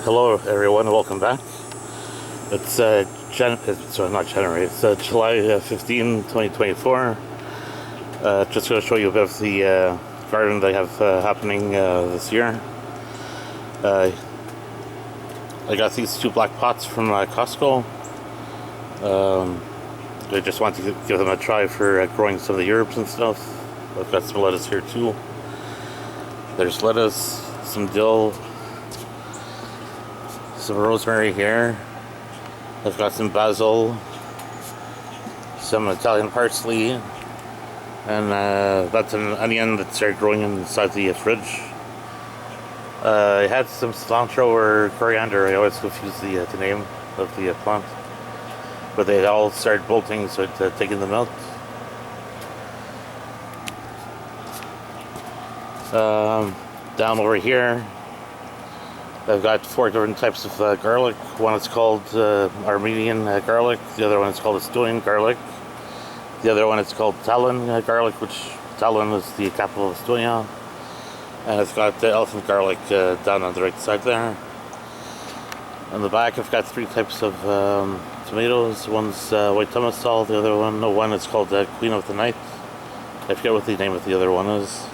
Hello everyone, welcome back. It's not January, it's July 15, 2024. Just going to show you a bit of the garden that I have happening this year. I got these two black pots from Costco. I just want to give them a try for growing some of the herbs and stuff. I've got some lettuce here too. There's lettuce, some dill, some rosemary here. I've got some basil, some Italian parsley, and that's an onion that started growing inside the fridge. I had some cilantro or coriander. I always confuse the name of the plant, but they all started bolting, so I'd taken them out. Down over here, I've got 4 different types of garlic. One is called Armenian garlic. The other one is called Estonian garlic. The other one is called Tallinn garlic, which Tallinn is the capital of Estonia. And it's got elephant garlic down on the right side there. On the back, I've got 3 types of tomatoes. One's white tomato, the other one is called Queen of the Night. I forget what the name of the other one is.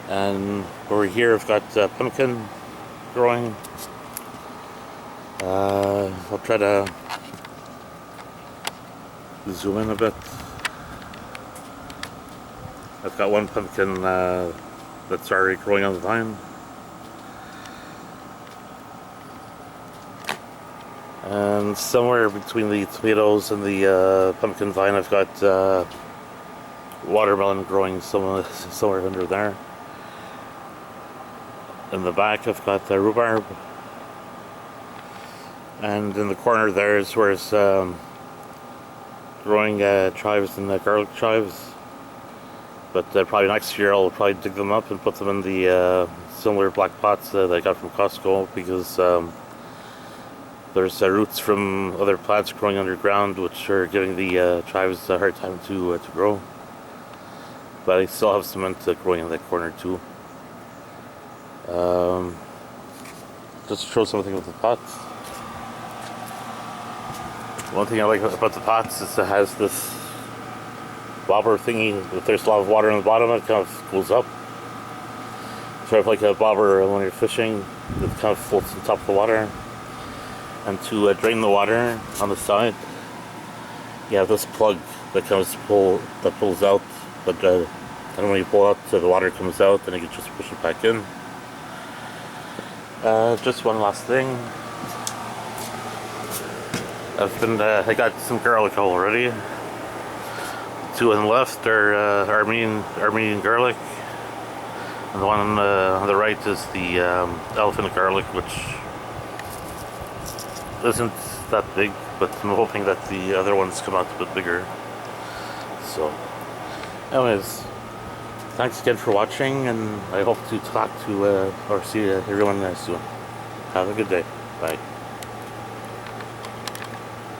And over here, I've got pumpkin growing. I'll try to zoom in a bit. I've got one pumpkin that's already growing on the vine. And somewhere between the tomatoes and the pumpkin vine, I've got watermelon growing somewhere under there. In the back, I've got rhubarb, and in the corner there is where it's growing chives and garlic chives. But probably next year I'll probably dig them up and put them in the similar black pots that I got from Costco, because there's roots from other plants growing underground which are giving the chives a hard time to grow. But I still have cement growing in that corner too. Just to show something with the pots. One thing I like about the pots is it has this bobber thingy. If there's a lot of water on the bottom, it kind of goes up. Sort of like a bobber when you're fishing. It kind of floats on top of the water. And to drain the water on the side, you have this plug that pulls out. But and when you pull out, the water comes out, and you can just push it back in. Just one last thing. I got some garlic already. 2 on the left are Armenian garlic, and the one on the right is the elephant garlic, which isn't that big, but I'm hoping that the other ones come out a bit bigger. So, anyways, thanks again for watching, and I hope to talk to or see everyone soon. Have a good day. Bye.